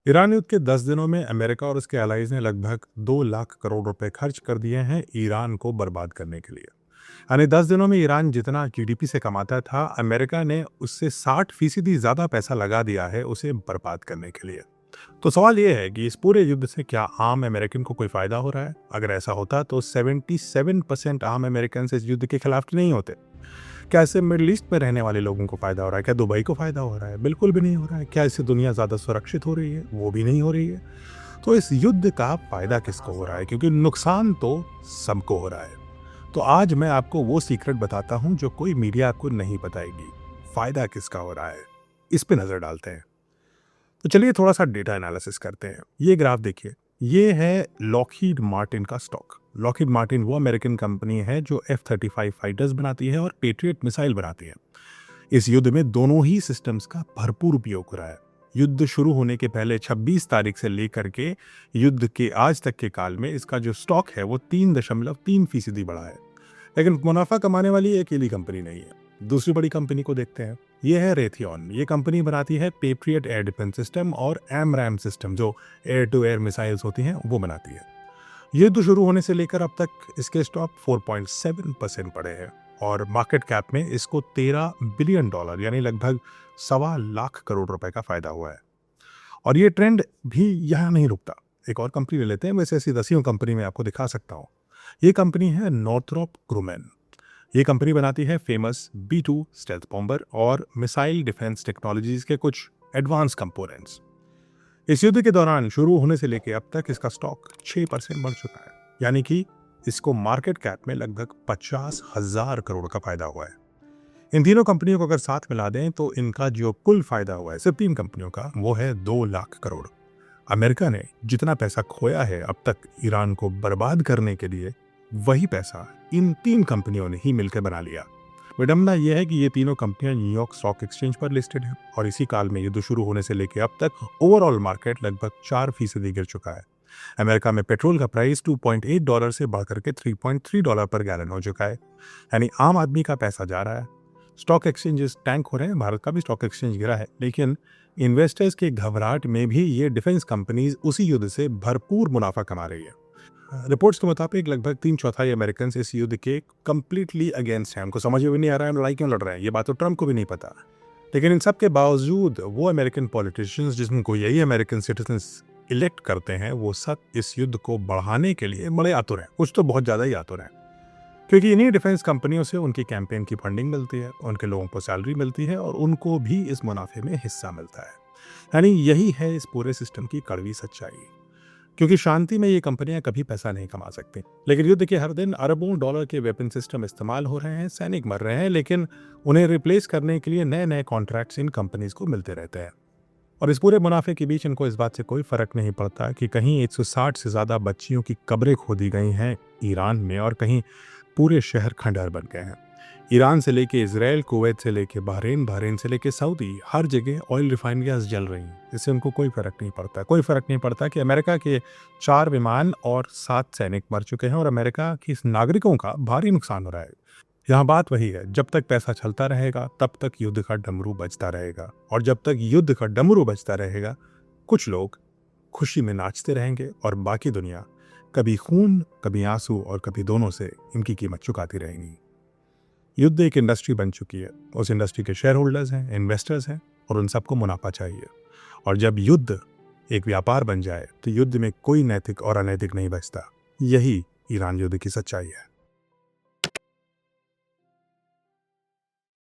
Iran युद्ध के 10 दिनों में अमेरिका और उसके एलाइज ने लगभग 2 लाख करोड़ रुपए खर्च कर दिए हैं ईरान को बर्बाद करने के लिए। यानी 10 दिनों में ईरान जितना जीडीपी से कमाता था, अमेरिका ने उससे 60% ज्यादा पैसा लगा दिया है उसे बर्बाद करने के लिए। तो सवाल ये है कि इस पूरे युद्ध से क्या आम अमेरिकन को कोई फायदा हो रहा है? अगर ऐसा होता तो 77% आम अमेरिकन इस युद्ध के खिलाफ नहीं होते। क्या इससे मिडिल ईस्ट में रहने वाले लोगों को फायदा हो रहा है? क्या दुबई को फायदा हो रहा है? बिल्कुल भी नहीं हो रहा है। क्या इससे दुनिया ज्यादा सुरक्षित हो रही है? वो भी नहीं हो रही है। तो इस युद्ध का फायदा किसको हो रहा है? क्योंकि नुकसान तो सबको हो रहा है। तो आज मैं आपको वो सीक्रेट बताता हूं जो कोई मीडिया आपको नहीं बताएगी। फायदा किसका हो रहा है, इस पे नजर डालते हैं। तो चलिए थोड़ा सा डेटा एनालिसिस करते हैं। ये ग्राफ देखिए, ये है लॉकहीड मार्टिन का स्टॉक। लॉकहीड मार्टिन वो अमेरिकन कंपनी है जो F-35 फाइटर्स बनाती है और पेट्रियट मिसाइल बनाती है। इस युद्ध में दोनों ही सिस्टम्स का भरपूर उपयोग हो रहा है। युद्ध शुरू होने के पहले 26 तारीख से लेकर के युद्ध के आज तक के काल में इसका जो स्टॉक है वो 3.3% बढ़ा है। लेकिन मुनाफा कमाने वाली एक अकेली कंपनी नहीं है। दूसरी बड़ी कंपनी को देखते हैं। ये है रेथियन। ये कंपनी बनाती है पेट्रियट एयर डिफेंस सिस्टम और एमरैम सिस्टम, जो एयर टू एयर मिसाइल्स होती हैं वो बनाती है। युद्ध शुरू होने से लेकर अब तक इसके स्टॉक 4.7% बढ़े हैं और मार्केट कैप में इसको $13 बिलियन यानी लगभग 1.25 लाख करोड़ रुपए का फायदा हुआ है। और ये ट्रेंड भी यहाँ नहीं रुकता। एक और कंपनी ले लेते हैं। वैसे ऐसी दसियों कंपनी मैं आपको दिखा सकता हूँ। ये कंपनी है नॉर्थरोप ग्रुमेन। ये कंपनी बनाती है फेमस B-2 स्टेल्थ बॉम्बर और मिसाइल डिफेंस टेक्नोलॉजीज के कुछ एडवांस कंपोनेंट्स। इस युद्ध के दौरान शुरू होने से लेकर अब तक इसका स्टॉक 6% बढ़ चुका है, यानी कि इसको मार्केट कैप में लगभग 50,000 करोड़ का फायदा हुआ है। इन तीनों कंपनियों को अगर साथ मिला दें तो इनका जो कुल फायदा हुआ है सिर्फ 3 कंपनियों का, वो है 2 लाख करोड़। अमेरिका ने जितना पैसा खोया है अब तक ईरान को बर्बाद करने के लिए, वही पैसा इन 3 कंपनियों ने ही मिलकर बना लिया। विडंबना यह है कि ये तीनों कंपनियां न्यूयॉर्क स्टॉक एक्सचेंज पर लिस्टेड हैं और इसी काल में युद्ध शुरू होने से लेकर अब तक ओवरऑल मार्केट लगभग 4% गिर चुका है। अमेरिका में पेट्रोल का प्राइस $2.8 से बढ़कर के $3.3 पर गैलन हो चुका है, यानी आम आदमी का पैसा जा रहा है। स्टॉक एक्सचेंजेस टैंक हो रहे हैं। भारत का भी स्टॉक एक्सचेंज गिरा है, लेकिन इन्वेस्टर्स के घबराहट में भी ये डिफेंस कंपनीज उसी युद्ध से भरपूर मुनाफा कमा रही है। रिपोर्ट्स के मुताबिक लगभग 3/4 अमेरिकन इस युद्ध के कंप्लीटली अगेंस्ट हैं। उनको समझ में भी नहीं आ रहा है लड़ाई क्यों लड़ रहे हैं। ये बात तो ट्रम्प को भी नहीं पता। लेकिन इन सब के बावजूद वो अमेरिकन पॉलिटिशियंस जिनको यही अमेरिकन सिटीजन्स इलेक्ट करते हैं, वो सब इस युद्ध को बढ़ाने के लिए बड़े आतुर हैं। कुछ तो बहुत ज़्यादा ही आतुर हैं, क्योंकि इन्हीं डिफेंस कंपनियों से उनकी कैंपेन की फंडिंग मिलती है, उनके लोगों को सैलरी मिलती है और उनको भी इस मुनाफे में हिस्सा मिलता है। यानी यही है इस पूरे सिस्टम की कड़वी सच्चाई। क्योंकि शांति में ये कंपनियां कभी पैसा नहीं कमा सकती, लेकिन युद्ध के हर दिन अरबों डॉलर के वेपन सिस्टम इस्तेमाल हो रहे हैं, सैनिक मर रहे हैं, लेकिन उन्हें रिप्लेस करने के लिए नए नए कॉन्ट्रैक्ट्स इन कंपनीज को मिलते रहते हैं। और इस पूरे मुनाफे के बीच इनको इस बात से कोई फर्क नहीं पड़ता कि कहीं 160 से ज्यादा बच्चियों की कब्रें खोदी गई हैं ईरान में और कहीं पूरे शहर खंडहर बन गए हैं। ईरान से लेके इजराइल, कुवैत से लेके बहरीन, बहरीन से लेके सऊदी, हर जगह ऑयल रिफाइनरीज जल रही हैं। इससे उनको कोई फर्क नहीं पड़ता। कोई फर्क नहीं पड़ता कि अमेरिका के 4 विमान और 7 सैनिक मर चुके हैं और अमेरिका के नागरिकों का भारी नुकसान हो रहा है। यहाँ बात वही है, जब तक पैसा चलता रहेगा तब तक युद्ध का डमरू बजता रहेगा, और जब तक युद्ध का डमरू बजता रहेगा कुछ लोग खुशी में नाचते रहेंगे और बाकी दुनिया कभी खून, कभी आंसू और कभी दोनों से इनकी कीमत चुकाती रहेंगी। युद्ध एक इंडस्ट्री बन चुकी है। उस इंडस्ट्री के शेयर होल्डर्स हैं, इन्वेस्टर्स हैं और उन सबको मुनाफा चाहिए। और जब युद्ध एक व्यापार बन जाए तो युद्ध में कोई नैतिक और अनैतिक नहीं बचता। यही ईरान युद्ध की सच्चाई है।